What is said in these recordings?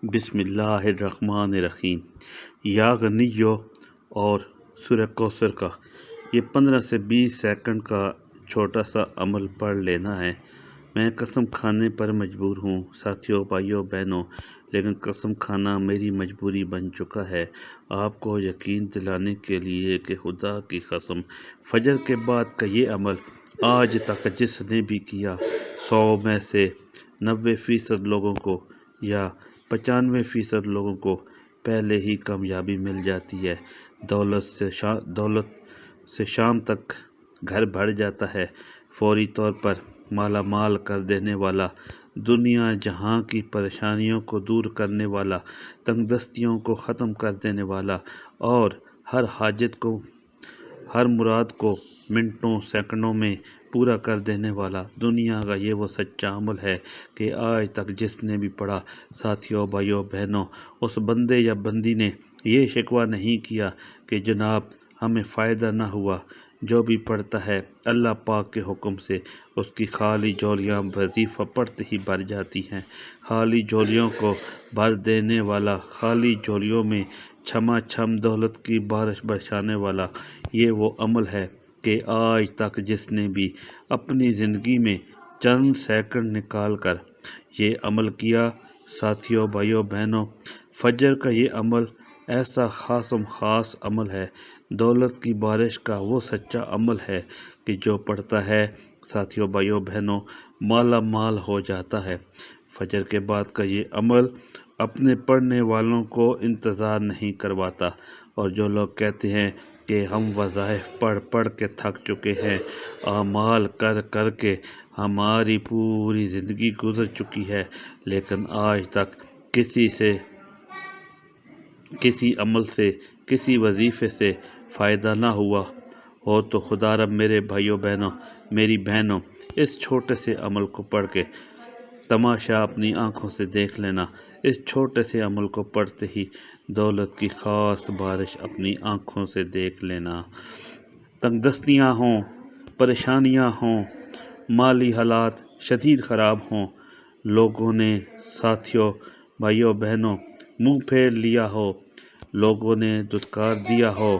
بسم اللہ الرحمن الرحیم۔ یا غنیو اور سورہ کوثر کا یہ 15 سے 20 سیکنڈ کا چھوٹا سا عمل پڑھ لینا ہے۔ میں قسم کھانے پر مجبور ہوں ساتھیوں، بھائیوں، بہنوں، لیکن قسم کھانا میری مجبوری بن چکا ہے آپ کو یقین دلانے کے لیے کہ خدا کی قسم فجر کے بعد کا یہ عمل آج تک جس نے بھی کیا 100 میں سے 90% لوگوں کو یا 95% لوگوں کو پہلے ہی کامیابی مل جاتی ہے۔ دولت سے شام تک گھر بھر جاتا ہے، فوری طور پر مالا مال کر دینے والا، دنیا جہاں کی پریشانیوں کو دور کرنے والا، تنگ دستیوں کو ختم کر دینے والا اور ہر حاجت کو، ہر مراد کو منٹوں سیکنڈوں میں پورا کر دینے والا دنیا کا یہ وہ سچا عمل ہے کہ آج تک جس نے بھی پڑھا ساتھیوں، بھائیوں، بہنوں، اس بندے یا بندی نے یہ شکوہ نہیں کیا کہ جناب ہمیں فائدہ نہ ہوا۔ جو بھی پڑھتا ہے اللہ پاک کے حکم سے اس کی خالی جھولیاں وظیفہ پڑھتے ہی بھر جاتی ہیں۔ خالی جھولیوں کو بھر دینے والا، خالی جھولیوں میں چھما چھم دولت کی بارش برسانے والا یہ وہ عمل ہے کہ آج تک جس نے بھی اپنی زندگی میں چند سیکنڈ نکال کر یہ عمل کیا ساتھیوں، بھائیوں، بہنوں، فجر کا یہ عمل ایسا خاص عمل ہے، دولت کی بارش کا وہ سچا عمل ہے کہ جو پڑھتا ہے ساتھیوں، بھائیوں، بہنوں مالا مال ہو جاتا ہے۔ فجر کے بعد کا یہ عمل اپنے پڑھنے والوں کو انتظار نہیں کرواتا، اور جو لوگ کہتے ہیں کہ ہم وظائف پڑھ کے تھک چکے ہیں، اعمال کر کے ہماری پوری زندگی گزر چکی ہے، لیکن آج تک کسی عمل سے، کسی وظیفے سے فائدہ نہ ہوا ہو تو خدا رب میرے بھائیوں، بہنوں، میری بہنوں، اس چھوٹے سے عمل کو پڑھ کے تماشا اپنی آنکھوں سے دیکھ لینا۔ اس چھوٹے سے عمل کو پڑھتے ہی دولت کی خاص بارش اپنی آنکھوں سے دیکھ لینا۔ تنگ دستیاں ہوں، پریشانیاں ہوں، مالی حالات شدید خراب ہوں، لوگوں نے ساتھیوں، بھائیوں، بہنوں منہ پھیر لیا ہو، لوگوں نے دھتکار دیا ہو،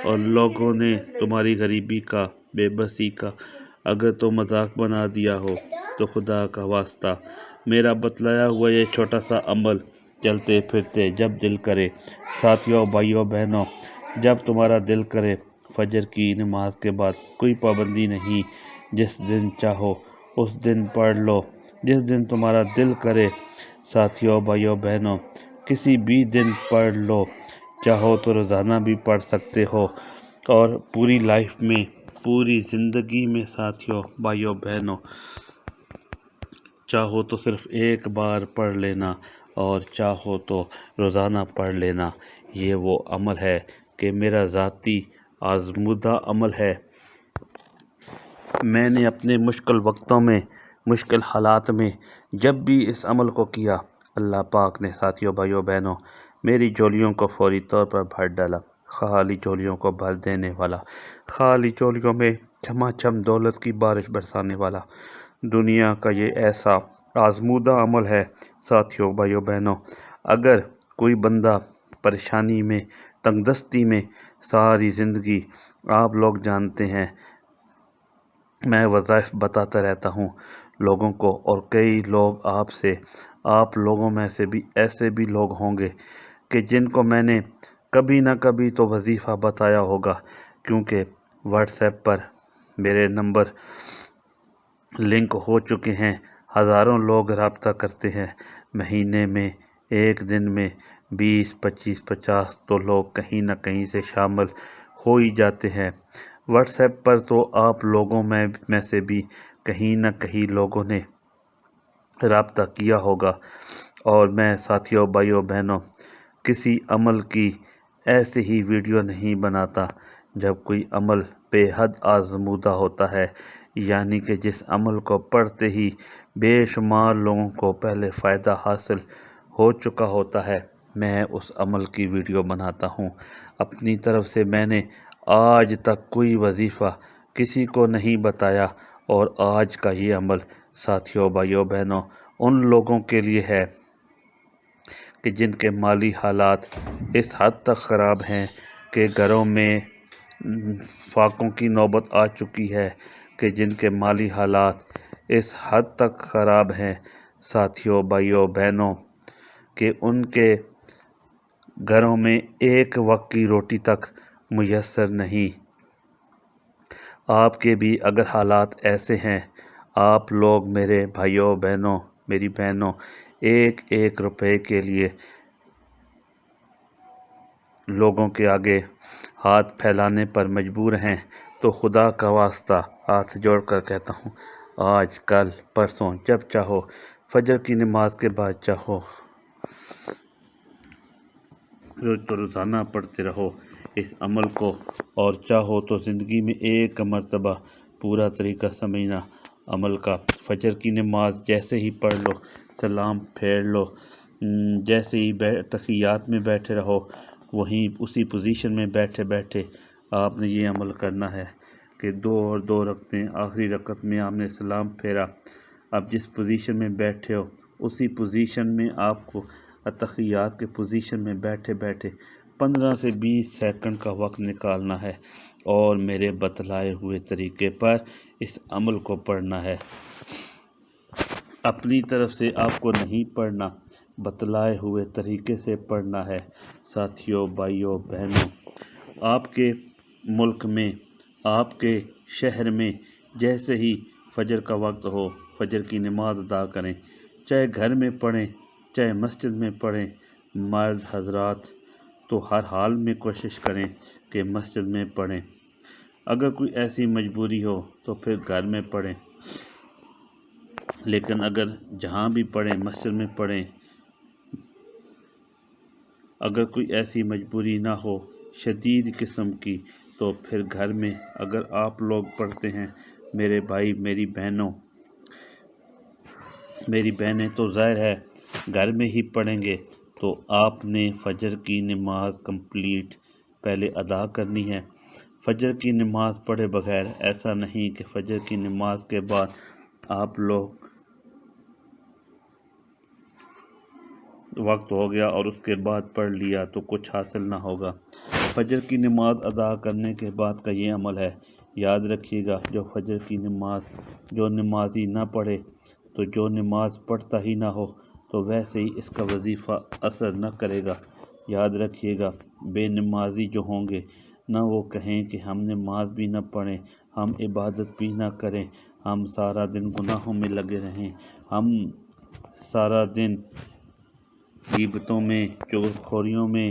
اور لوگوں نے تمہاری غریبی کا، بے بسی کا اگر تو مذاق بنا دیا ہو، تو خدا کا واسطہ میرا بتلایا ہوا یہ چھوٹا سا عمل چلتے پھرتے جب دل کرے ساتھیوں، بھائیوں، بہنوں، جب تمہارا دل کرے فجر کی نماز کے بعد کوئی پابندی نہیں، جس دن چاہو اس دن پڑھ لو، جس دن تمہارا دل کرے ساتھیوں، بھائیوں، بہنوں کسی بھی دن پڑھ لو، چاہو تو روزانہ بھی پڑھ سکتے ہو، اور پوری لائف میں، پوری زندگی میں ساتھیوں، بھائیوں، بہنوں چاہو تو صرف ایک بار پڑھ لینا، اور چاہو تو روزانہ پڑھ لینا۔ یہ وہ عمل ہے کہ میرا ذاتی آزمودہ عمل ہے۔ میں نے اپنے مشکل وقتوں میں، مشکل حالات میں جب بھی اس عمل کو کیا، اللہ پاک نے ساتھیوں، بھائیوں، بہنوں میری جھولیوں کو فوری طور پر بھر ڈالا۔ خالی جھولیوں کو بھر دینے والا، خالی جھولیوں میں چھما چھم دولت کی بارش برسانے والا دنیا کا یہ ایسا آزمودہ عمل ہے ساتھیوں، بھائیوں، بہنوں۔ اگر کوئی بندہ پریشانی میں، تنگ دستی میں ساری زندگی، آپ لوگ جانتے ہیں میں وظائف بتاتا رہتا ہوں لوگوں کو، اور کئی لوگ آپ لوگوں میں سے بھی ایسے بھی لوگ ہوں گے کہ جن کو میں نے کبھی نہ کبھی تو وظیفہ بتایا ہوگا، کیونکہ واٹس ایپ پر میرے نمبر لنک ہو چکے ہیں، ہزاروں لوگ رابطہ کرتے ہیں، مہینے میں، ایک دن میں 20، 25، 50 تو لوگ کہیں نہ کہیں سے شامل ہو ہی جاتے ہیں۔ واٹس ایپ پر تو آپ لوگوں میں سے بھی کہیں نہ کہیں لوگوں نے رابطہ کیا ہوگا، اور میں ساتھیوں، بھائیوں، بہنوں کسی عمل کی ایسے ہی ویڈیو نہیں بناتا جب کوئی عمل بے حد آزمودہ ہوتا ہے، یعنی کہ جس عمل کو پڑھتے ہی بے شمار لوگوں کو پہلے فائدہ حاصل ہو چکا ہوتا ہے، میں اس عمل کی ویڈیو بناتا ہوں۔ اپنی طرف سے میں نے آج تک کوئی وظیفہ کسی کو نہیں بتایا، اور آج کا یہ عمل ساتھیوں، بھائیوں، بہنوں ان لوگوں کے لیے ہے کہ جن کے مالی حالات اس حد تک خراب ہیں کہ گھروں میں فاقوں کی نوبت آ چکی ہے، کہ جن کے مالی حالات اس حد تک خراب ہیں ساتھیوں، بھائیوں، بہنوں، کہ ان کے گھروں میں ایک وقت کی روٹی تک میسر نہیں۔ آپ کے بھی اگر حالات ایسے ہیں، آپ لوگ میرے بھائیوں، بہنوں، میری بہنوں، ایک ایک روپے کے لیے لوگوں کے آگے ہاتھ پھیلانے پر مجبور ہیں، تو خدا کا واسطہ ہاتھ جوڑ کر کہتا ہوں، آج، کل، پرسوں، جب چاہو، فجر کی نماز کے بعد چاہو روزانہ پڑھتے رہو اس عمل کو، اور چاہو تو زندگی میں ایک مرتبہ پورا طریقہ سمجھنا عمل کا۔ فجر کی نماز جیسے ہی پڑھ لو، سلام پھیر لو، جیسے ہی تحیات میں بیٹھے رہو، وہیں اسی پوزیشن میں بیٹھے بیٹھے آپ نے یہ عمل کرنا ہے کہ 2 اور 2 رکعتیں، آخری رکعت میں آپ نے سلام پھیرا، اب جس پوزیشن میں بیٹھے ہو اسی پوزیشن میں آپ کو تحیات کے پوزیشن میں بیٹھے بیٹھے 15 سے 20 سیکنڈ کا وقت نکالنا ہے، اور میرے بتلائے ہوئے طریقے پر اس عمل کو پڑھنا ہے۔ اپنی طرف سے آپ کو نہیں پڑھنا، بتلائے ہوئے طریقے سے پڑھنا ہے۔ ساتھیوں، بھائیوں، بہنوں، آپ کے ملک میں، آپ کے شہر میں جیسے ہی فجر کا وقت ہو، فجر کی نماز ادا کریں، چاہے گھر میں پڑھیں، چاہے مسجد میں پڑھیں۔ مرد حضرات تو ہر حال میں کوشش کریں کہ مسجد میں پڑھیں، اگر کوئی ایسی مجبوری ہو تو پھر گھر میں پڑھیں، لیکن اگر جہاں بھی پڑھیں مسجد میں پڑھیں۔ اگر کوئی ایسی مجبوری نہ ہو شدید قسم کی تو پھر گھر میں اگر آپ لوگ پڑھتے ہیں، میرے بھائی، میری بہنیں تو ظاہر ہے گھر میں ہی پڑھیں گے، تو آپ نے فجر کی نماز کمپلیٹ پہلے ادا کرنی ہے۔ فجر کی نماز پڑھے بغیر ایسا نہیں کہ فجر کی نماز کے بعد آپ لوگ وقت ہو گیا اور اس کے بعد پڑھ لیا تو کچھ حاصل نہ ہوگا۔ فجر کی نماز ادا کرنے کے بعد کا یہ عمل ہے، یاد رکھیے گا، جو فجر کی نماز جو نمازی نہ پڑھے، تو جو نماز پڑھتا ہی نہ ہو تو ویسے ہی اس کا وظیفہ اثر نہ کرے گا۔ یاد رکھیے گا، بے نمازی جو ہوں گے نہ وہ کہیں کہ ہم نماز بھی نہ پڑھیں، ہم عبادت بھی نہ کریں، ہم سارا دن گناہوں میں لگے رہیں، ہم سارا دن غیبتوں میں، چغلخوریوں میں،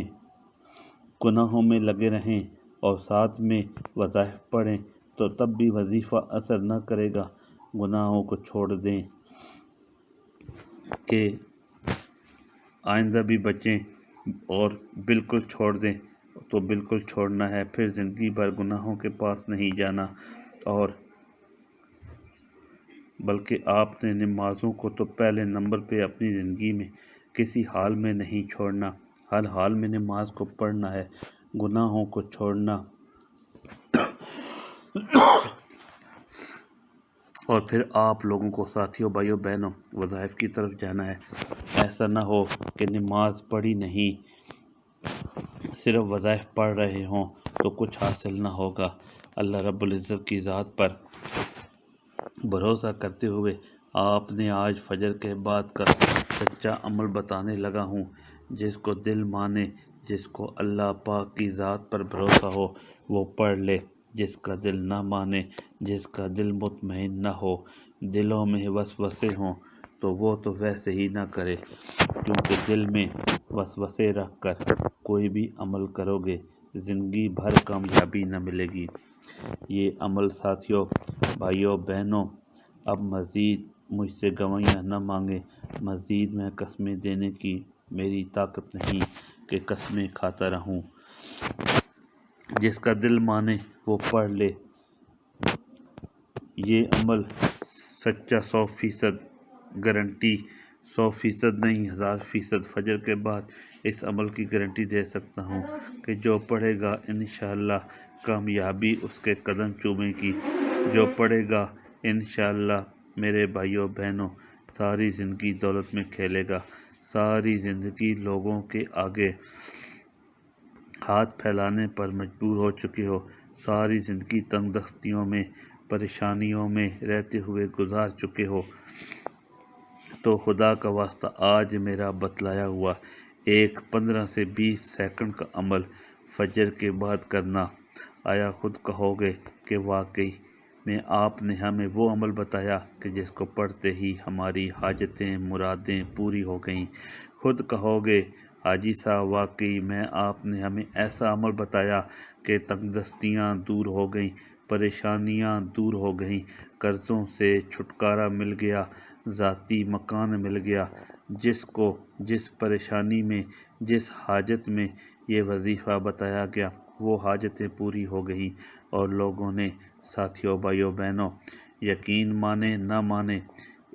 گناہوں میں لگے رہیں اور ساتھ میں وظائف پڑھیں، تو تب بھی وظیفہ اثر نہ کرے گا۔ گناہوں کو چھوڑ دیں کہ آئندہ بھی بچیں، اور بالکل چھوڑ دیں تو بالکل چھوڑنا ہے، پھر زندگی بھر گناہوں کے پاس نہیں جانا، اور بلکہ آپ نے نمازوں کو تو پہلے نمبر پہ اپنی زندگی میں کسی حال میں نہیں چھوڑنا، ہر حال میں نماز کو پڑھنا ہے، گناہوں کو چھوڑنا، اور پھر آپ لوگوں کو ساتھیوں، بھائیوں، بہنوں، وظائف کی طرف جانا ہے۔ ایسا نہ ہو کہ نماز پڑھی نہیں، صرف وظائف پڑھ رہے ہوں تو کچھ حاصل نہ ہوگا۔ اللہ رب العزت کی ذات پر بھروسہ کرتے ہوئے آپ نے آج فجر کے بعد کا سچا عمل بتانے لگا ہوں، جس کو دل مانے، جس کو اللہ پاک کی ذات پر بھروسہ ہو وہ پڑھ لے، جس کا دل نہ مانے، جس کا دل مطمئن نہ ہو، دلوں میں وسوسے ہوں، تو وہ تو ویسے ہی نہ کرے، کیونکہ دل میں وسوسے رکھ کر کوئی بھی عمل کرو گے زندگی بھر کامیابی نہ ملے گی۔ یہ عمل ساتھیوں، بھائیوں، بہنوں، اب مزید مجھ سے گواہیاں نہ مانگیں، مزید میں قسمیں دینے کی میری طاقت نہیں کہ قسمیں کھاتا رہوں۔ جس کا دل مانے وہ پڑھ لے۔ یہ عمل سچا 100% گارنٹی، 100% نہیں 1000% فجر کے بعد اس عمل کی گارنٹی دے سکتا ہوں کہ جو پڑھے گا انشاءاللہ کامیابی اس کے قدم چومے گی، جو پڑھے گا انشاءاللہ میرے بھائیوں، بہنوں، ساری زندگی دولت میں کھیلے گا، ساری زندگی لوگوں کے آگے ہاتھ پھیلانے پر مجبور ہو چکے ہو، ساری زندگی تنگ دستیوں میں، پریشانیوں میں رہتے ہوئے گزار چکے ہو، تو خدا کا واسطہ آج میرا بتلایا ہوا ایک 15 سے 20 سیکنڈ کا عمل فجر کے بعد کرنا، آیا خود کہو گے کہ واقعی میں آپ نے ہمیں وہ عمل بتایا کہ جس کو پڑھتے ہی ہماری حاجتیں مرادیں پوری ہو گئیں؟ خود کہو گے حاجی صاحب واقعی میں آپ نے ہمیں ایسا عمل بتایا کہ تنگ دستیاں دور ہو گئیں، پریشانیاں دور ہو گئیں، قرضوں سے چھٹکارا مل گیا، ذاتی مکان مل گیا، جس پریشانی میں، جس حاجت میں یہ وظیفہ بتایا گیا وہ حاجتیں پوری ہو گئیں، اور لوگوں نے، ساتھیوں بھائیوں بہنوں، یقین مانے نہ مانے،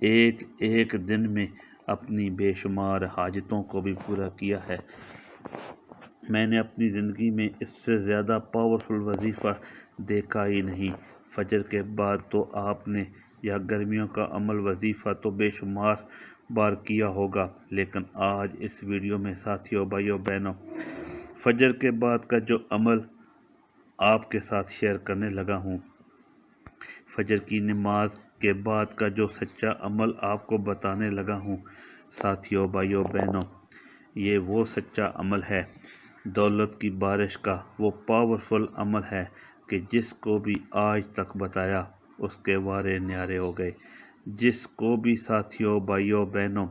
ایک ایک دن میں اپنی بے شمار حاجتوں کو بھی پورا کیا ہے۔ میں نے اپنی زندگی میں اس سے زیادہ پاورفل وظیفہ دیکھا ہی نہیں۔ فجر کے بعد تو آپ نے، یا گرمیوں کا عمل وظیفہ تو بے شمار بار کیا ہوگا، لیکن آج اس ویڈیو میں ساتھیوں بھائیوں بہنوں فجر کے بعد کا جو عمل آپ کے ساتھ شیئر کرنے لگا ہوں، فجر کی نماز کے بعد کا جو سچا عمل آپ کو بتانے لگا ہوں، ساتھیوں بھائیوں بہنوں، یہ وہ سچا عمل ہے، دولت کی بارش کا وہ پاورفل عمل ہے کہ جس کو بھی آج تک بتایا اس کے وارے نیارے ہو گئے۔ جس کو بھی ساتھیوں بھائیوں بہنوں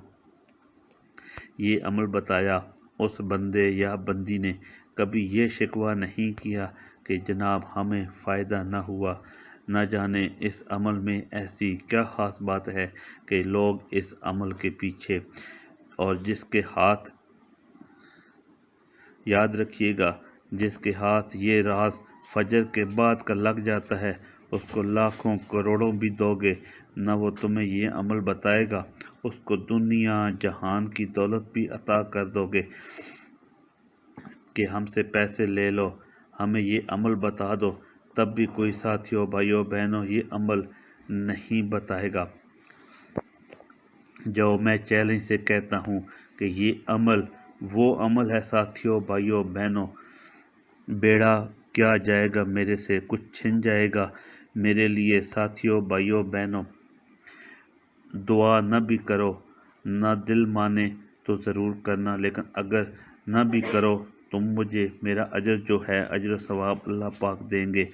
یہ عمل بتایا، اس بندے یا بندی نے کبھی یہ شکوہ نہیں کیا کہ جناب ہمیں فائدہ نہ ہوا، نہ جانے اس عمل میں ایسی کیا خاص بات ہے کہ لوگ اس عمل کے پیچھے، اور جس کے ہاتھ، یاد رکھیے گا، جس کے ہاتھ یہ راز فجر کے بعد کا لگ جاتا ہے، اس کو لاکھوں کروڑوں بھی دو گے نہ وہ تمہیں یہ عمل بتائے گا، اس کو دنیا جہان کی دولت بھی عطا کر دو گے کہ ہم سے پیسے لے لو، ہمیں یہ عمل بتا دو، تب بھی کوئی ساتھیوں بھائیوں بہنوں یہ عمل نہیں بتائے گا۔ جو میں چیلنج سے کہتا ہوں کہ یہ عمل وہ عمل ہے ساتھیوں بھائیوں بہنوں، بیڑا کیا جائے گا میرے سے، کچھ چھن جائے گا میرے لیے، ساتھیوں بھائیوں بہنوں دعا نہ بھی کرو، نہ دل مانے تو ضرور کرنا، لیکن اگر نہ بھی کرو تو مجھے میرا اجر جو ہے، اجر و ثواب اللہ پاک دیں گے،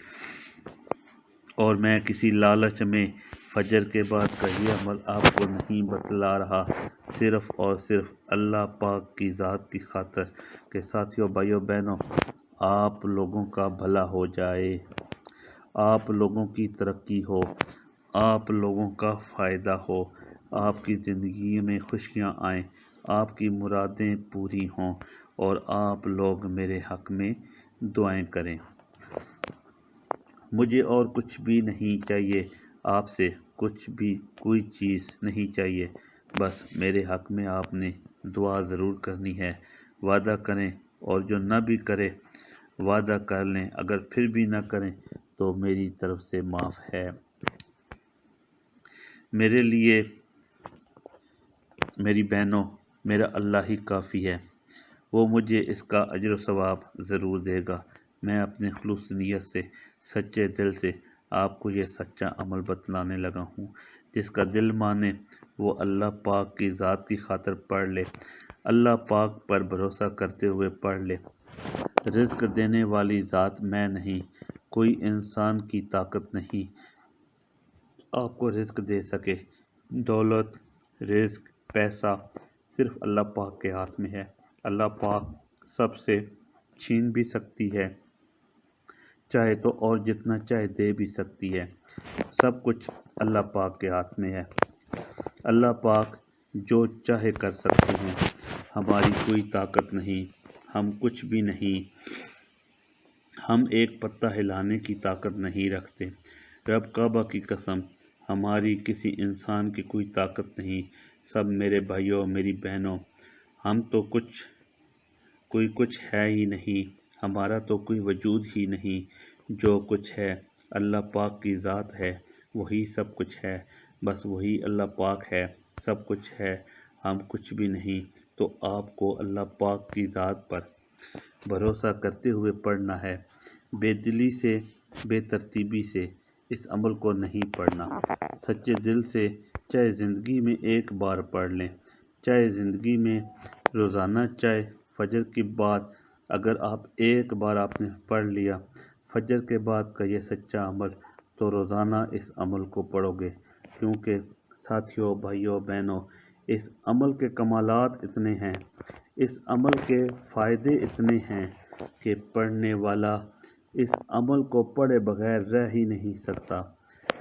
اور میں کسی لالچ میں فجر کے بعد کا یہ عمل آپ کو نہیں بتلا رہا، صرف اور صرف اللہ پاک کی ذات کی خاطر کہ ساتھیوں بھائیوں بہنوں آپ لوگوں کا بھلا ہو جائے، آپ لوگوں کی ترقی ہو، آپ لوگوں کا فائدہ ہو، آپ کی زندگی میں خوشیاں آئیں، آپ کی مرادیں پوری ہوں، اور آپ لوگ میرے حق میں دعائیں کریں۔ مجھے اور کچھ بھی نہیں چاہیے، آپ سے کچھ بھی کوئی چیز نہیں چاہیے، بس میرے حق میں آپ نے دعا ضرور کرنی ہے، وعدہ کریں، اور جو نہ بھی کرے وعدہ کر لیں، اگر پھر بھی نہ کریں تو میری طرف سے معاف ہے۔ میرے لیے میری بہنوں میرا اللہ ہی کافی ہے، وہ مجھے اس کا اجر و ثواب ضرور دے گا۔ میں اپنے خلوص نیت سے، سچے دل سے آپ کو یہ سچا عمل بتلانے لگا ہوں، جس کا دل مانے وہ اللہ پاک کی ذات کی خاطر پڑھ لے، اللہ پاک پر بھروسہ کرتے ہوئے پڑھ لے۔ رزق دینے والی ذات میں نہیں، کوئی انسان کی طاقت نہیں آپ کو رزق دے سکے، دولت، رزق، پیسہ صرف اللہ پاک کے ہاتھ میں ہے، اللہ پاک سب سے چھین بھی سکتی ہے چاہے تو، اور جتنا چاہے دے بھی سکتی ہے، سب کچھ اللہ پاک کے ہاتھ میں ہے، اللہ پاک جو چاہے کر سکتے ہیں، ہماری کوئی طاقت نہیں، ہم کچھ بھی نہیں، ہم ایک پتہ ہلانے کی طاقت نہیں رکھتے، رب کعبہ کی قسم ہماری کسی انسان کی کوئی طاقت نہیں، سب میرے بھائیوں میری بہنوں ہم تو کوئی کچھ ہے ہی نہیں، ہمارا تو کوئی وجود ہی نہیں، جو کچھ ہے اللہ پاک کی ذات ہے، وہی سب کچھ ہے، بس وہی اللہ پاک ہے، سب کچھ ہے، ہم کچھ بھی نہیں، تو آپ کو اللہ پاک کی ذات پر بھروسہ کرتے ہوئے پڑھنا ہے، بے دلی سے، بے ترتیبی سے اس عمل کو نہیں پڑھنا۔ سچے دل سے چاہے زندگی میں ایک بار پڑھ لیں، چاہے زندگی میں روزانہ، چاہے فجر کے بعد، اگر ایک بار آپ نے پڑھ لیا فجر کے بعد کا یہ سچا عمل، تو روزانہ اس عمل کو پڑھو گے، کیونکہ ساتھیوں، بھائیوں، بہنوں، اس عمل کے کمالات اتنے ہیں، اس عمل کے فائدے اتنے ہیں کہ پڑھنے والا اس عمل کو پڑھے بغیر رہ ہی نہیں سکتا۔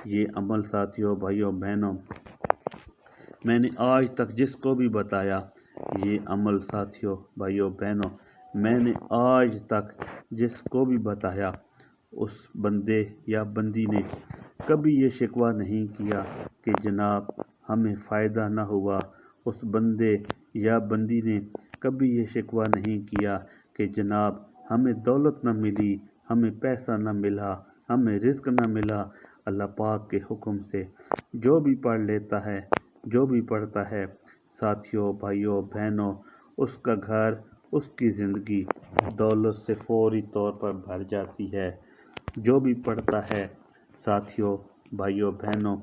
یہ عمل ساتھیوں، بھائیوں، بہنوں، میں نے آج تک جس کو بھی بتایا، یہ عمل ساتھیوں، بھائیوں، بہنوں، میں نے آج تک جس کو بھی بتایا، اس بندے یا بندی نے کبھی یہ شکوہ نہیں کیا کہ جناب ہمیں فائدہ نہ ہوا، اس بندے یا بندی نے کبھی یہ شکوہ نہیں کیا کہ جناب ہمیں دولت نہ ملی، ہمیں پیسہ نہ ملا، ہمیں رزق نہ ملا۔ اللہ پاک کے حکم سے جو بھی پڑھ لیتا ہے، جو بھی پڑھتا ہے، ساتھیوں، بھائیوں، بہنوں، اس کا گھر، اس کی زندگی دولت سے فوری طور پر بھر جاتی ہے۔ جو بھی پڑھتا ہے ساتھیوں، بھائیوں، بہنوں،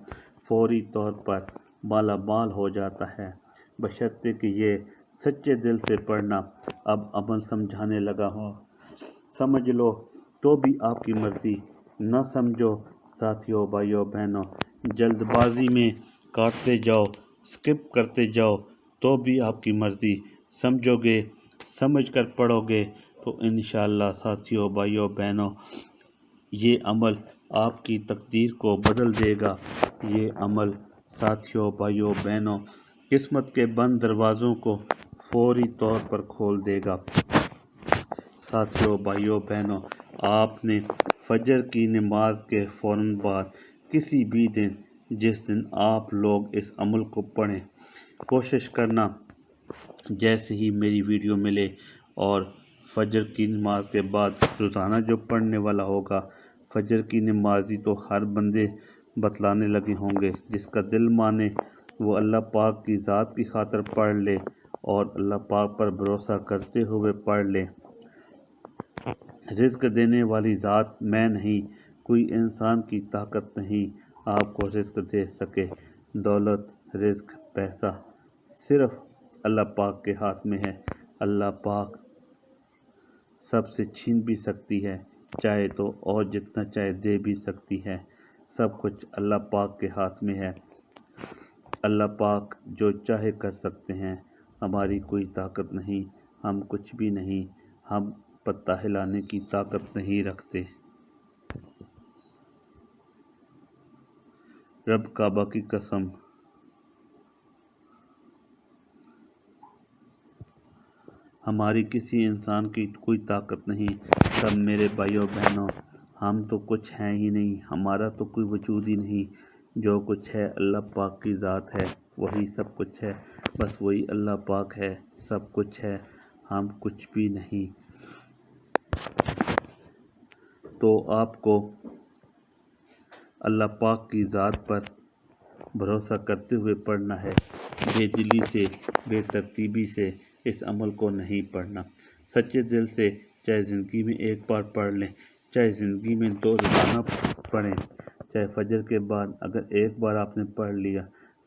فوری طور پر مالا مال ہو جاتا ہے، بشرطے کہ یہ سچے دل سے پڑھنا۔ اب عمل سمجھانے لگا ہوں، سمجھ لو تو بھی آپ کی مرضی، نہ سمجھو ساتھیوں، بھائیوں، بہنوں، جلد بازی میں کاٹتے جاؤ، سکپ کرتے جاؤ تو بھی آپ کی مرضی، سمجھو گے، سمجھ کر پڑھو گے تو انشاءاللہ ساتھیوں، بھائیوں، بہنوں، یہ عمل آپ کی تقدیر کو بدل دے گا۔ یہ عمل ساتھیوں، بھائیوں، بہنوں، قسمت کے بند دروازوں کو فوری طور پر کھول دے گا۔ ساتھیوں، بھائیوں، بہنوں، آپ نے فجر کی نماز کے فوراً بعد کسی بھی دن، جس دن آپ لوگ اس عمل کو پڑھیں، کوشش کرنا جیسے ہی میری ویڈیو ملے، اور فجر کی نماز کے بعد روزانہ جو پڑھنے والا ہوگا، فجر کی نمازی تو ہر بندے بتلانے لگے ہوں گے، جس کا دل مانے وہ اللہ پاک کی ذات کی خاطر پڑھ لے اور اللہ پاک پر بھروسہ کرتے ہوئے پڑھ لے۔ رزق دینے والی ذات میں نہیں، کوئی انسان کی طاقت نہیں آپ کو رزق دے سکے۔ دولت، رزق، پیسہ صرف اللہ پاک کے ہاتھ میں ہے۔ اللہ پاک سب سے چھین بھی سکتی ہے، چاہے تو، اور جتنا چاہے دے بھی سکتی ہے۔ سب کچھ اللہ پاک کے ہاتھ میں ہے۔ اللہ پاک جو چاہے کر سکتے ہیں، ہماری کوئی طاقت نہیں، ہم کچھ بھی نہیں، ہم پتہ ہلانے کی طاقت نہیں رکھتے۔ رب کعبہ کی قسم، ہماری کسی انسان کی کوئی طاقت نہیں۔ سب میرے بھائیوں، بہنوں، ہم تو کچھ ہیں ہی نہیں، ہمارا تو کوئی وجود ہی نہیں۔ جو کچھ ہے اللہ پاک کی ذات ہے، وہی سب کچھ ہے، بس وہی اللہ پاک ہے، سب کچھ ہے، ہم کچھ بھی نہیں۔ تو آپ کو اللہ پاک کی ذات پر بھروسہ کرتے ہوئے پڑھنا ہے، بے دلی سے، بے ترتیبی سے اس عمل کو نہیں پڑھنا۔ سچے دل سے چاہے زندگی میں ایک بار پڑھ لیں، چاہے زندگی میں 2 روزانہ پڑھیں، چاہے فجر کے بعد، اگر ایک بار آپ نے پڑھ لیا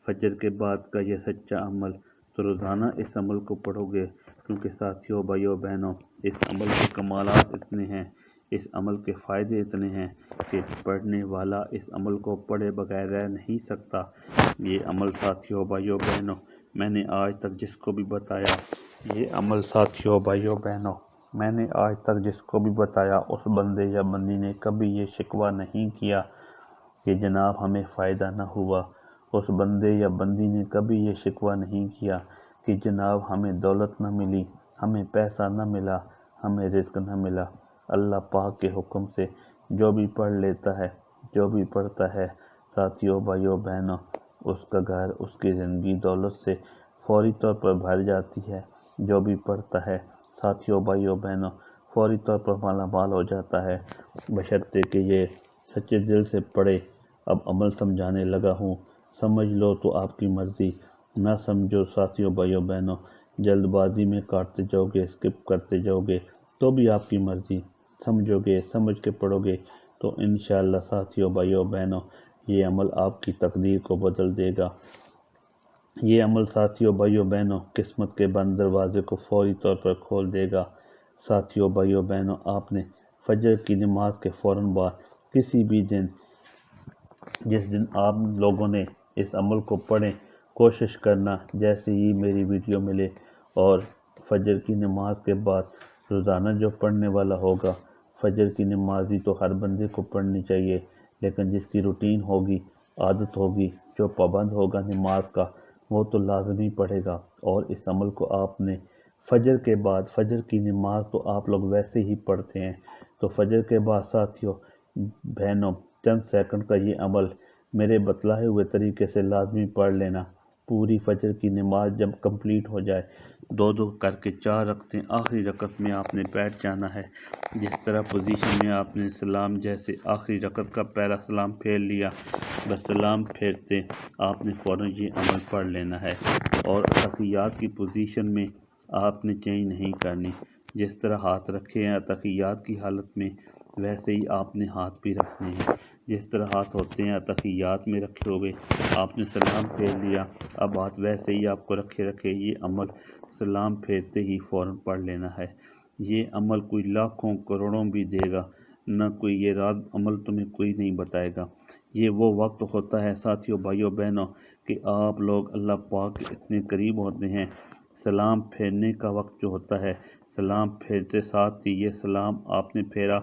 فجر کے بعد کا یہ سچا عمل، تو روزانہ اس عمل کو پڑھو گے، کیونکہ ساتھیوں، بھائیوں، بہنوں، اس عمل کے کمالات اتنے ہیں، اس عمل کے فائدے اتنے ہیں کہ پڑھنے والا اس عمل کو پڑھے بغیر رہ نہیں سکتا۔ یہ عمل ساتھیوں، بھائیوں، بہنوں، میں نے آج تک جس کو بھی بتایا، یہ عمل ساتھیوں، بھائیوں، بہنوں، میں نے آج تک جس کو بھی بتایا، اس بندے یا بندی نے کبھی یہ شکوہ نہیں کیا کہ جناب ہمیں فائدہ نہ ہوا، اس بندے یا بندی نے کبھی یہ شکوہ نہیں کیا کہ جناب ہمیں دولت نہ ملی، ہمیں پیسہ نہ ملا، ہمیں رزق نہ ملا۔ اللہ پاک کے حکم سے جو بھی پڑھ لیتا ہے، جو بھی پڑھتا ہے، ساتھیوں، بھائیوں، بہنوں، اس کا گھر، اس کی زندگی دولت سے فوری طور پر بھر جاتی ہے۔ جو بھی پڑھتا ہے ساتھیوں، بھائیوں، بہنوں، فوری طور پر مالا مال ہو جاتا ہے، بشرطے کہ یہ سچے دل سے پڑھے۔ اب عمل سمجھانے لگا ہوں، سمجھ لو تو آپ کی مرضی، نہ سمجھو ساتھیوں، بھائیوں، بہنوں، جلد بازی میں کاٹتے جاؤ گے، اسکپ کرتے جاؤ گے تو بھی آپ کی مرضی، سمجھو گے، سمجھ کے پڑھو گے تو انشاءاللہ ساتھیوں، بھائیوں، بہنوں، یہ عمل آپ کی تقدیر کو بدل دے گا۔ یہ عمل ساتھیوں، بھائیوں، بہنوں، قسمت کے بند دروازے کو فوری طور پر کھول دے گا۔ ساتھیوں، بھائیوں، بہنوں، آپ نے فجر کی نماز کے فوراً بعد کسی بھی دن، جس دن آپ لوگوں نے اس عمل کو پڑھیں، کوشش کرنا جیسے ہی میری ویڈیو ملے اور فجر کی نماز کے بعد روزانہ جو پڑھنے والا ہوگا، فجر کی نمازی تو ہر بندے کو پڑھنی چاہیے، لیکن جس کی روٹین ہوگی، عادت ہوگی، جو پابند ہوگا نماز کا، وہ تو لازمی پڑھے گا۔ اور اس عمل کو آپ نے فجر کے بعد، فجر کی نماز تو آپ لوگ ویسے ہی پڑھتے ہیں، تو فجر کے بعد ساتھیوں، بہنوں، چند سیکنڈ کا یہ عمل میرے بتلائے ہوئے طریقے سے لازمی پڑھ لینا۔ پوری فجر کی نماز جب کمپلیٹ ہو جائے، دو دو کر کے 4 رکعتیں، آخری رکعت میں آپ نے بیٹھ جانا ہے۔ جس طرح پوزیشن میں آپ نے سلام، جیسے آخری رکعت کا پہلا سلام پھیر لیا، بس سلام پھیرتے آپ نے فوراً یہ عمل پڑھ لینا ہے۔ اور تحیات کی پوزیشن میں آپ نے چینج نہیں کرنی، جس طرح ہاتھ رکھے ہیں تحیات کی حالت میں، ویسے ہی آپ نے ہاتھ بھی رکھنے ہیں۔ جس طرح ہاتھ ہوتے ہیں تحیات میں رکھے ہوئے، آپ نے سلام پھیر لیا، اب ہاتھ ویسے ہی آپ کو رکھے یہ عمل سلام پھیرتے ہی فوراً پڑھ لینا ہے۔ یہ عمل کوئی لاکھوں کروڑوں بھی دے گا، نہ کوئی یہ رات عمل تمہیں کوئی نہیں بتائے گا۔ یہ وہ وقت ہوتا ہے ساتھیوں، بھائیوں، بہنوں، کہ آپ لوگ اللہ پاک کے اتنے قریب ہوتے ہیں۔ سلام پھیرنے کا وقت جو ہوتا ہے، سلام پھیرتے ساتھ ہی یہ سلام آپ نے پھیرا،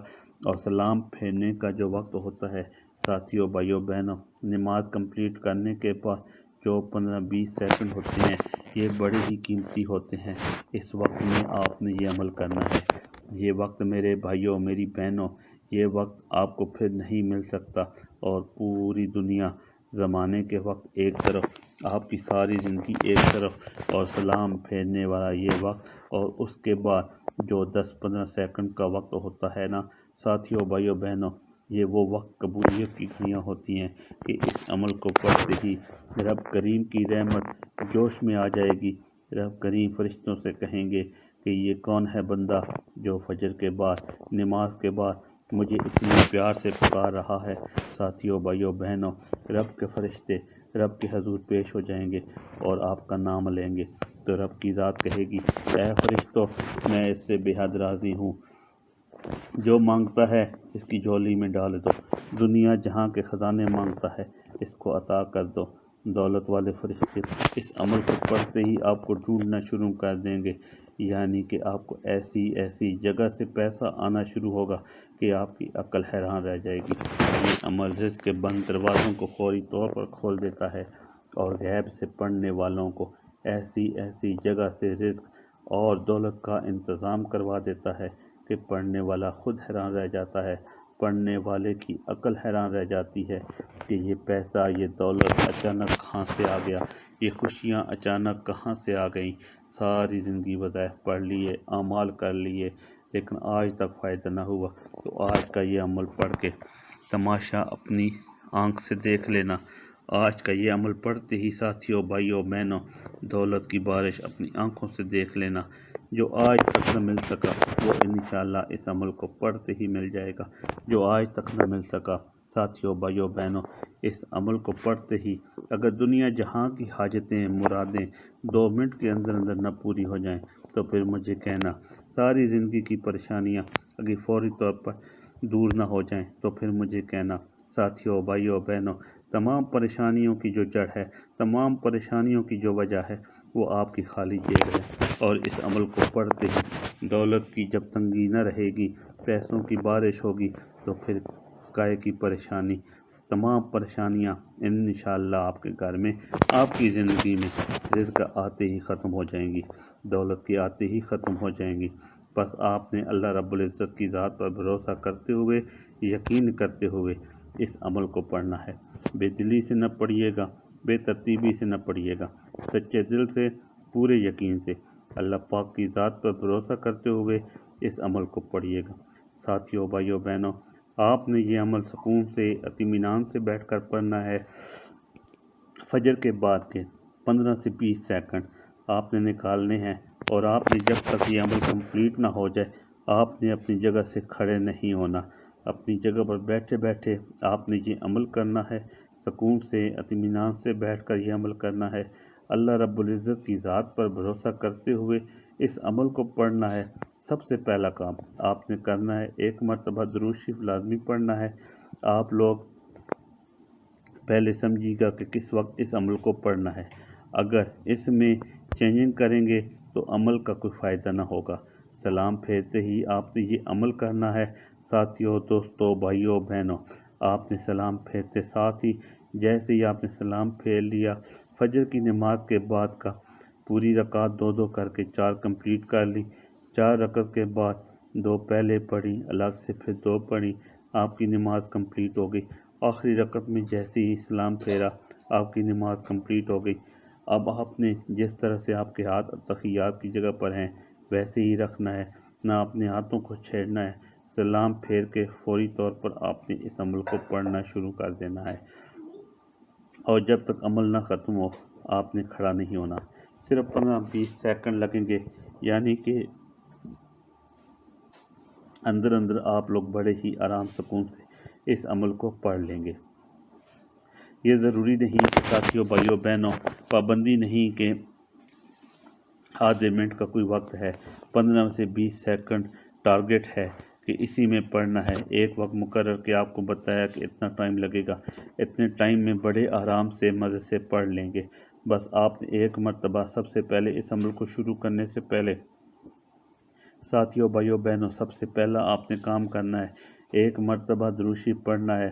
اور سلام پھیرنے کا جو وقت ہوتا ہے ساتھیوں، بھائیوں، بہنوں، نماز کمپلیٹ کرنے کے بعد جو 15-20 سیکنڈ ہوتے ہیں، یہ بڑے ہی قیمتی ہوتے ہیں۔ اس وقت میں آپ نے یہ عمل کرنا ہے۔ یہ وقت میرے بھائیوں، میری بہنوں، یہ وقت آپ کو پھر نہیں مل سکتا، اور پوری دنیا، زمانے کے وقت ایک طرف، آپ کی ساری زندگی ایک طرف، اور سلام پھیرنے والا یہ وقت، اور اس کے بعد جو 10-15 سیکنڈ کا وقت ہوتا ہے نا ساتھیوں، بھائیوں، بہنوں، یہ وہ وقت قبولیت کی گھڑیاں ہوتی ہیں کہ اس عمل کو پڑھتے ہی رب کریم کی رحمت جوش میں آ جائے گی۔ رب کریم فرشتوں سے کہیں گے کہ یہ کون ہے بندہ جو فجر کے بعد، نماز کے بعد مجھے اتنے پیار سے پکار رہا ہے۔ ساتھیوں، بھائیوں، بہنوں، رب کے فرشتے رب کے حضور پیش ہو جائیں گے اور آپ کا نام لیں گے، تو رب کی ذات کہے گی، اے فرشتوں، میں اس سے بے حد راضی ہوں، جو مانگتا ہے اس کی جھولی میں ڈال دو، دنیا جہاں کے خزانے مانگتا ہے اس کو عطا کر دو۔ دولت والے فرشتے اس عمل کو پڑھتے ہی آپ کو ڈھونڈنا شروع کر دیں گے، یعنی کہ آپ کو ایسی ایسی جگہ سے پیسہ آنا شروع ہوگا کہ آپ کی عقل حیران رہ جائے گی۔ یہ عمل رزق کے بند دروازوں کو فوری طور پر کھول دیتا ہے، اور غیب سے پڑھنے والوں کو ایسی ایسی جگہ سے رزق اور دولت کا انتظام کروا دیتا ہے کہ پڑھنے والا خود حیران رہ جاتا ہے، پڑھنے والے کی عقل حیران رہ جاتی ہے کہ یہ پیسہ، یہ دولت اچانک کہاں سے آ گیا، یہ خوشیاں اچانک کہاں سے آ گئیں۔ ساری زندگی وظائف پڑھ لیے، اعمال کر لیے، لیکن آج تک فائدہ نہ ہوا، تو آج کا یہ عمل پڑھ کے تماشا اپنی آنکھ سے دیکھ لینا۔ آج کا یہ عمل پڑھتے ہی ساتھیوں، بھائیوں، بہنوں، دولت کی بارش اپنی آنکھوں سے دیکھ لینا۔ جو آج تک نہ مل سکا وہ انشاءاللہ اس عمل کو پڑھتے ہی مل جائے گا۔ جو آج تک نہ مل سکا ساتھیوں، بھائیوں، بہنوں، اس عمل کو پڑھتے ہی اگر دنیا جہاں کی حاجتیں، مرادیں 2 منٹ کے اندر اندر نہ پوری ہو جائیں، تو پھر مجھے کہنا، ساری زندگی کی پریشانیاں اگر فوری طور پر دور نہ ہو جائیں تو پھر مجھے کہنا۔ ساتھیوں، بھائیوں، بہنوں، تمام پریشانیوں کی جو جڑ ہے، تمام پریشانیوں کی جو وجہ ہے، وہ آپ کی خالی جیب ہے، اور اس عمل کو پڑھتے ہی دولت کی جب تنگی نہ رہے گی، پیسوں کی بارش ہوگی، تو پھر کائے کی پریشانی، تمام پریشانیاں انشاءاللہ آپ کے گھر میں، آپ کی زندگی میں رزق آتے ہی ختم ہو جائیں گی، دولت کی آتے ہی ختم ہو جائیں گی۔ بس آپ نے اللہ رب العزت کی ذات پر بھروسہ کرتے ہوئے، یقین کرتے ہوئے اس عمل کو پڑھنا ہے۔ بے دلی سے نہ پڑھیے گا، بے ترتیبی سے نہ پڑھیے گا، سچے دل سے، پورے یقین سے، اللہ پاک کی ذات پر بھروسہ کرتے ہوئے اس عمل کو پڑھیے گا۔ ساتھیوں، بھائیوں، بہنوں، آپ نے یہ عمل سکون سے، اطمینان سے بیٹھ کر پڑھنا ہے۔ فجر کے بعد کے 15 سے 20 سیکنڈ آپ نے نکالنے ہیں، اور آپ نے جب تک یہ عمل کمپلیٹ نہ ہو جائے آپ نے اپنی جگہ سے کھڑے نہیں ہونا۔ اپنی جگہ پر بیٹھے بیٹھے آپ نے یہ عمل کرنا ہے، سکون سے اطمینان سے بیٹھ کر یہ عمل کرنا ہے۔ اللہ رب العزت کی ذات پر بھروسہ کرتے ہوئے اس عمل کو پڑھنا ہے۔ سب سے پہلا کام آپ نے کرنا ہے، 1 مرتبہ درود شریف لازمی پڑھنا ہے۔ آپ لوگ پہلے سمجھیے گا کہ کس وقت اس عمل کو پڑھنا ہے۔ اگر اس میں چینجنگ کریں گے تو عمل کا کوئی فائدہ نہ ہوگا۔ سلام پھیرتے ہی آپ نے یہ عمل کرنا ہے۔ ساتھیوں، دوستوں، بھائیوں، بہنوں، آپ نے سلام پھیرتے ساتھ ہی جیسے ہی آپ نے سلام پھیر لیا، فجر کی نماز کے بعد کا پوری رکعت 2 کر کے 4 کمپلیٹ کر لی۔ 4 رکعت کے بعد 2 پہلے پڑھی، الگ سے پھر 2 پڑھی، آپ کی نماز کمپلیٹ ہو گئی۔ آخری رکعت میں جیسے ہی سلام پھیرا آپ کی نماز کمپلیٹ ہو گئی۔ اب آپ نے جس طرح سے آپ کے ہاتھ تحیات کی جگہ پر ہیں ویسے ہی رکھنا ہے، نہ اپنے ہاتھوں کو چھیڑنا ہے۔ سلام پھیر کے فوری طور پر آپ نے اس عمل کو پڑھنا شروع کر دینا ہے، اور جب تک عمل نہ ختم ہو آپ نے کھڑا نہیں ہونا۔ صرف 15-20 سیکنڈ لگیں گے، یعنی کہ اندر آپ لوگ بڑے ہی آرام سکون سے اس عمل کو پڑھ لیں گے۔ یہ ضروری نہیں کہ ساتھیوں، بھائیوں، بہنوں، پابندی نہیں کہ آدھے منٹ کا کوئی وقت ہے، 15 سے 20 سیکنڈ ٹارگٹ ہے کہ اسی میں پڑھنا ہے۔ ایک وقت مقرر کہ آپ کو بتایا کہ اتنا ٹائم لگے گا، اتنے ٹائم میں بڑے آرام سے مزے سے پڑھ لیں گے۔ بس آپ نے 1 مرتبہ سب سے پہلے اس عمل کو شروع کرنے سے پہلے ساتھیوں، بھائیوں، بہنوں، سب سے پہلا آپ نے کام کرنا ہے، 1 مرتبہ درود شریف پڑھنا ہے۔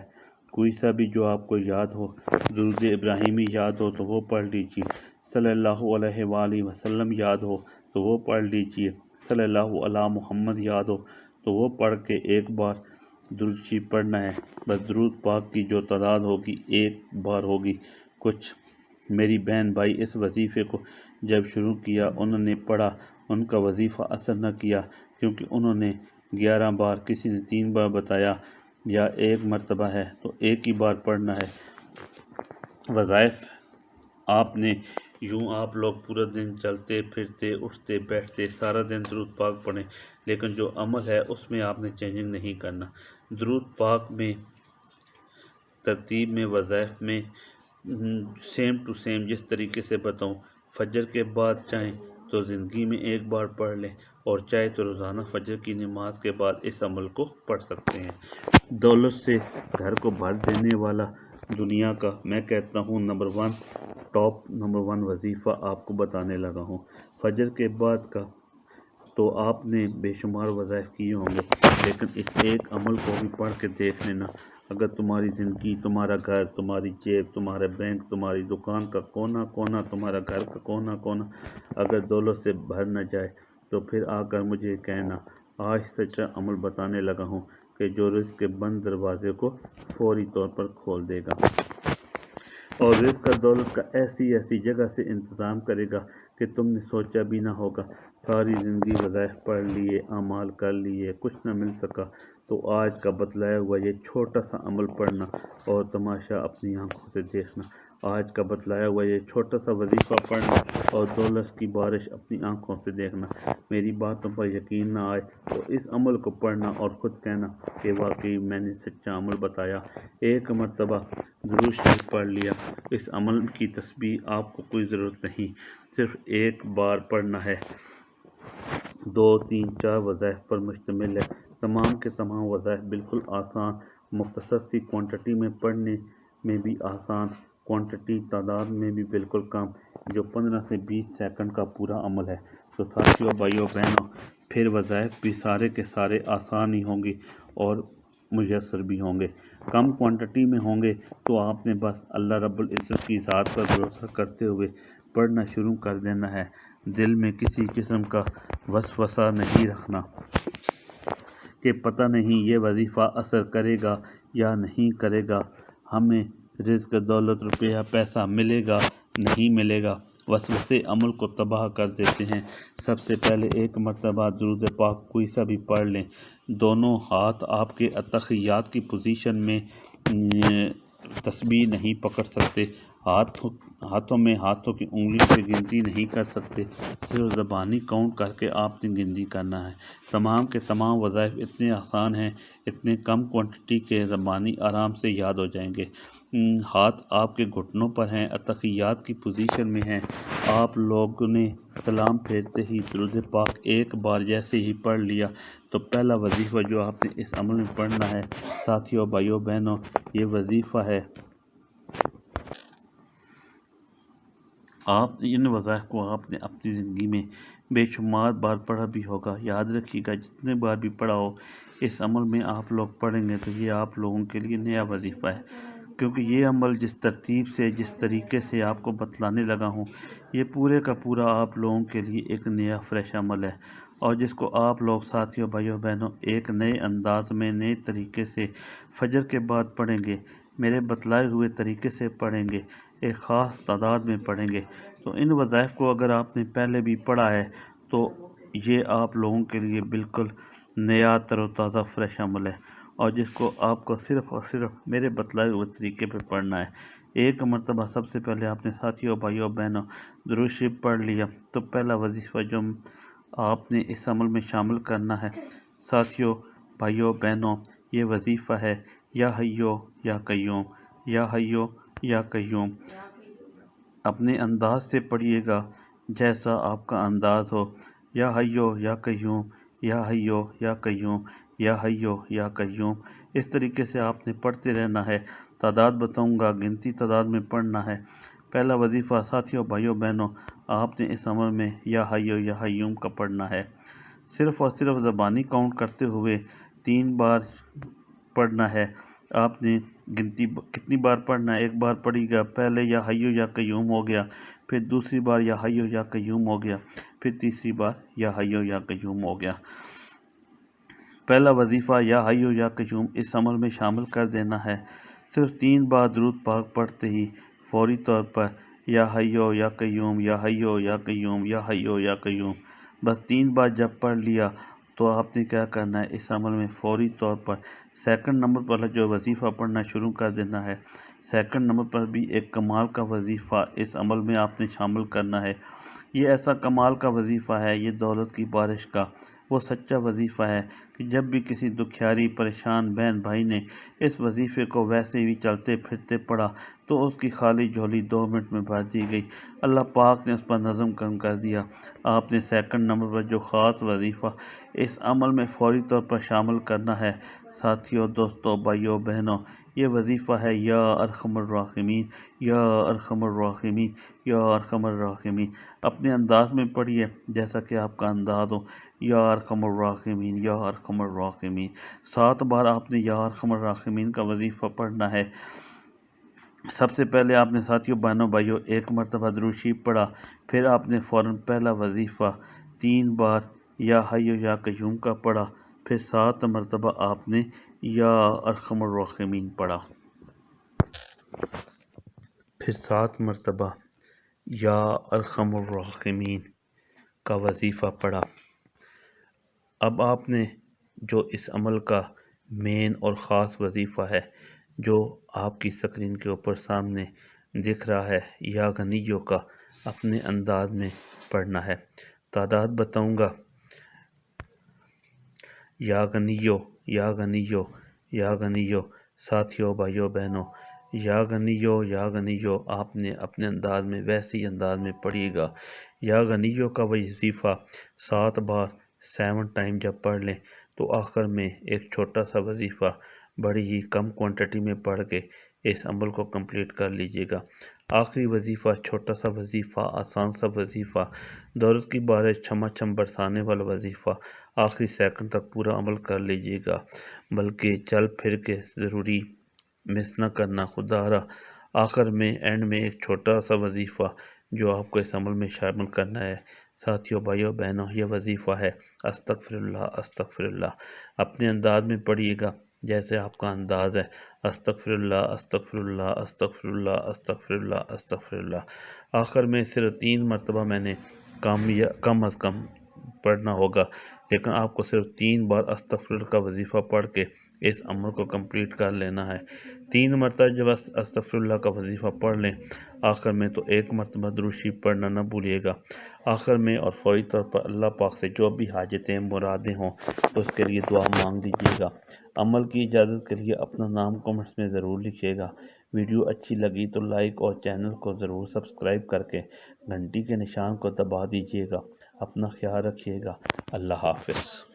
کوئی سا بھی جو آپ کو یاد ہو، درود ابراہیمی یاد ہو تو وہ پڑھ لیجیے، صلی اللہ علیہ وآلہ وسلم یاد ہو تو وہ پڑھ لیجیے، صلی اللہ علی محمد یاد ہو تو وہ پڑھ کے ایک بار درود شریف پڑھنا ہے۔ بس درود پاک کی جو تعداد ہوگی 1 بار ہوگی۔ کچھ میری بہن بھائی اس وظیفے کو جب شروع کیا انہوں نے پڑھا، ان کا وظیفہ اثر نہ کیا، کیونکہ انہوں نے 11 بار، کسی نے 3 بار بتایا، یا 1 مرتبہ ہے تو 1 ہی بار پڑھنا ہے۔ وظائف آپ نے یوں آپ لوگ پورا دن چلتے پھرتے اٹھتے بیٹھتے سارا دن درود پاک پڑھیں، لیکن جو عمل ہے اس میں آپ نے چینجنگ نہیں کرنا۔ درود پاک میں ترتیب میں وظائف میں سیم ٹو سیم جس طریقے سے بتاؤں، فجر کے بعد چاہیں تو زندگی میں 1 بار پڑھ لیں، اور چاہے تو روزانہ فجر کی نماز کے بعد اس عمل کو پڑھ سکتے ہیں۔ دولت سے گھر کو بھر دینے والا دنیا کا میں کہتا ہوں نمبر 1 وظیفہ آپ کو بتانے لگا ہوں۔ فجر کے بعد کا تو آپ نے بے شمار وظائف کیے ہوں گے، لیکن اس ایک عمل کو بھی پڑھ کے دیکھ لینا۔ اگر تمہاری زندگی، تمہارا گھر، تمہاری جیب، تمہارا بینک، تمہاری دکان کا کونا کونا، تمہارا گھر کا کونا کونا اگر دولت سے بھر نہ جائے تو پھر آ کر مجھے کہنا۔ آج سچا عمل بتانے لگا ہوں کہ جو رزق کے بند دروازے کو فوری طور پر کھول دے گا، اور رزق کا دولت کا ایسی جگہ سے انتظام کرے گا کہ تم نے سوچا بھی نہ ہوگا۔ ساری زندگی وظائف پڑھ لیے، اعمال کر لیے، کچھ نہ مل سکا، تو آج کا بتلایا ہوا یہ چھوٹا سا عمل پڑھنا اور تماشا اپنی آنکھوں سے دیکھنا۔ آج کا بتلایا ہوا یہ چھوٹا سا وظیفہ پڑھنا اور دولت کی بارش اپنی آنکھوں سے دیکھنا۔ میری باتوں پر یقین نہ آئے تو اس عمل کو پڑھنا اور خود کہنا کہ واقعی میں نے سچا عمل بتایا۔ 1 مرتبہ درود شریف پڑھ لیا۔ اس عمل کی تسبیح آپ کو کوئی ضرورت نہیں، صرف 1 بار پڑھنا ہے۔ 2، 3، 4 وظائف پر مشتمل ہے۔ تمام کے تمام وظائف بالکل آسان، مختصر سی کوانٹٹی میں پڑھنے میں بھی آسان، کوانٹٹی تعداد میں بھی بالکل کم، جو 15 سے 20 سیکنڈ کا پورا عمل ہے۔ تو ساتھیوں، بھائیوں، بہنوں، پھر وظائف بھی سارے کے سارے آسان ہی ہوں گے اور میسر بھی ہوں گے۔ کم کوانٹٹی میں ہوں گے تو آپ نے بس اللہ رب العزت کی ذات پر بھروسہ کرتے ہوئے پڑھنا شروع کر دینا ہے۔ دل میں کسی قسم کا وسوسہ نہیں رکھنا کہ پتہ نہیں یہ وظیفہ اثر کرے گا یا نہیں کرے گا، ہمیں رزق، دولت، روپیہ، پیسہ ملے گا نہیں ملے گا۔ وسوسے عمل کو تباہ کر دیتے ہیں۔ سب سے پہلے 1 مرتبہ درود پاک کوئی سا بھی پڑھ لیں۔ دونوں ہاتھ آپ کے تحیات کی پوزیشن میں تسبیح نہیں پکڑ سکتے، ہاتھوں میں ہاتھوں کی انگلیوں سے گنتی نہیں کر سکتے، صرف زبانی کاؤنٹ کر کے آپ نے گنتی کرنا ہے۔ تمام کے تمام وظائف اتنے آسان ہیں، اتنے کم کوانٹٹی کے زبانی آرام سے یاد ہو جائیں گے۔ ہاتھ آپ کے گھٹنوں پر ہیں، اتحیات کی پوزیشن میں ہیں۔ آپ لوگوں نے سلام پھیرتے ہی درود پاک ایک بار جیسے ہی پڑھ لیا تو پہلا وظیفہ جو آپ نے اس عمل میں پڑھنا ہے ساتھیوں، بھائیوں، بہنوں، یہ وظیفہ ہے۔ ان وظائف کو آپ نے اپنی زندگی میں بے شمار بار پڑھا بھی ہوگا۔ یاد رکھیے گا، جتنے بار بھی پڑھا ہو اس عمل میں آپ لوگ پڑھیں گے تو یہ آپ لوگوں کے لیے نیا وظیفہ ہے، کیونکہ یہ عمل جس ترتیب سے، جس طریقے سے آپ کو بتلانے لگا ہوں، یہ پورے کا پورا آپ لوگوں کے لیے ایک نیا فریش عمل ہے، اور جس کو آپ لوگ ساتھیوں، بھائیوں، بہنوں، ایک نئے انداز میں، نئے طریقے سے فجر کے بعد پڑھیں گے، میرے بتلائے ہوئے طریقے سے پڑھیں گے، ایک خاص تعداد میں پڑھیں گے۔ تو ان وظائف کو اگر آپ نے پہلے بھی پڑھا ہے تو یہ آپ لوگوں کے لیے بالکل نیا تر و تازہ فریش عمل ہے، اور جس کو آپ کو صرف اور صرف میرے بتلائے ہوئے طریقے پہ پڑھنا ہے۔ ایک مرتبہ سب سے پہلے آپ نے ساتھیوں، بھائیوں، بہنوں درود شریف پڑھ لیا تو پہلا وظیفہ جو آپ نے اس عمل میں شامل کرنا ہے ساتھیوں، بھائیوں، بہنوں، یہ وظیفہ ہے یا حیو یا قیوم، یا حیو یا قیوم۔ اپنے انداز سے پڑھیے گا جیسا آپ کا انداز ہو، یا حیو یا قیوم، یا حیو یا قیوم، یا حیو یا قیوم۔ اس طریقے سے آپ نے پڑھتے رہنا ہے، تعداد بتاؤں گا، گنتی تعداد میں پڑھنا ہے۔ پہلا وظیفہ ساتھیوں، بھائیوں، بہنوں، آپ نے اس عمل میں یا حیو یا قیوم کا پڑھنا ہے، صرف اور صرف زبانی کاؤنٹ کرتے ہوئے 3 بار پڑھنا ہے۔ آپ نے گنتی کتنی بار پڑھنا ہے؟ ایک بار پڑھی گا، پہلے یا حیو یا قیوم ہو گیا، پھر دوسری بار یا حیو یا قیوم ہو گیا، پھر تیسری بار یا حیو یا قیوم ہو گیا۔ پہلا وظیفہ یا حیو یا قیوم اس عمل میں شامل کر دینا ہے، صرف 3 بار درود پاک پڑھتے ہی فوری طور پر یا حیو یا قیوم، یا حیو یا قیوم، یا حیو یا قیوم۔ بس 3 بار جب پڑھ لیا تو آپ نے کیا کرنا ہے، اس عمل میں فوری طور پر سیکنڈ نمبر پر جو وظیفہ پڑھنا شروع کر دینا ہے۔ سیکنڈ نمبر پر بھی ایک کمال کا وظیفہ اس عمل میں آپ نے شامل کرنا ہے۔ یہ ایسا کمال کا وظیفہ ہے، یہ دولت کی بارش کا وہ سچا وظیفہ ہے کہ جب بھی کسی دکھیاری پریشان بہن بھائی نے اس وظیفے کو ویسے بھی چلتے پھرتے پڑھا تو اس کی خالی جھولی 2 منٹ میں بھر دی گئی، اللہ پاک نے اس پر نظم کر دیا۔ آپ نے سیکنڈ نمبر پر جو خاص وظیفہ اس عمل میں فوری طور پر شامل کرنا ہے ساتھیوں، دوستوں، بھائیوں، بہنوں، یہ وظیفہ ہے یا ارحم الراحمین، یا ارحم الراحمین، یا ارحم الراحمین۔ اپنے انداز میں پڑھیے جیسا کہ آپ کا انداز ہو، یا ارحم الراحمین، یا ارحم الراحمین۔ 7 بار آپ نے یا ارحم الراحمین کا وظیفہ پڑھنا ہے۔ سب سے پہلے آپ نے ساتھیوں، بہنوں، بھائیوں ایک مرتبہ درود شریف پڑھا، پھر آپ نے فوراً پہلا وظیفہ 3 بار یا حیو یا قیوم کا پڑھا، پھر 7 مرتبہ آپ نے یا ارحم الراحمین پڑھا، پھر 7 مرتبہ یا ارحم الراحمین کا وظیفہ پڑھا۔ اب آپ نے جو اس عمل کا مین اور خاص وظیفہ ہے جو آپ کی اسکرین کے اوپر سامنے دکھ رہا ہے، یا غنیوں کا اپنے انداز میں پڑھنا ہے۔ تعداد بتاؤں گا، یا غنیوں، یا غنیوں، یا غنیوں، ساتھیوں، بھائیوں، بہنوں، یا غنیوں، یا غنیوں، آپ نے اپنے انداز میں ویسے ہی انداز میں پڑھیے گا۔ یا غنیوں کا وظیفہ 7 بار 7 ٹائم جب پڑھ لیں تو آخر میں ایک چھوٹا سا وظیفہ بڑی ہی کم کوانٹٹی میں پڑھ کے اس عمل کو کمپلیٹ کر لیجئے گا۔ آخری وظیفہ چھوٹا سا وظیفہ، آسان سا وظیفہ، دولت کی بارش چھما چھم برسانے والا وظیفہ، آخری سیکنڈ تک پورا عمل کر لیجئے گا، بلکہ چل پھر کے ضروری مس نہ کرنا خدا را۔ آخر میں اینڈ میں ایک چھوٹا سا وظیفہ جو آپ کو اس عمل میں شامل کرنا ہے ساتھیوں، بھائیوں، بہنوں، یہ وظیفہ ہے استغفر اللہ، استغفر اللہ۔ اپنے انداز میں پڑھیے گا جیسے آپ کا انداز ہے، استغفر اللہ، استغفر اللہ، استغفر اللہ، استغفر اللہ، استغفر اللہ۔ آخر میں صرف 3 مرتبہ میں نے کم از کم پڑھنا ہوگا، لیکن آپ کو صرف 3 بار استغفر کا وظیفہ پڑھ کے اس عمل کو کمپلیٹ کر لینا ہے۔ 3 مرتبہ جب استغفر اللہ کا وظیفہ پڑھ لیں، آخر میں تو 1 مرتبہ درود شریف پڑھنا نہ بھولیے گا۔ آخر میں اور فوری طور پر اللہ پاک سے جو بھی حاجتیں مرادیں ہوں اس کے لیے دعا مانگ لیجیے گا۔ عمل کی اجازت کے لیے اپنا نام کمنٹس میں ضرور لکھیے گا۔ ویڈیو اچھی لگی تو لائک اور چینل کو ضرور سبسکرائب کر کے گھنٹی کے نشان کو دبا دیجیے گا۔ اپنا خیال رکھیے گا۔ اللہ حافظ۔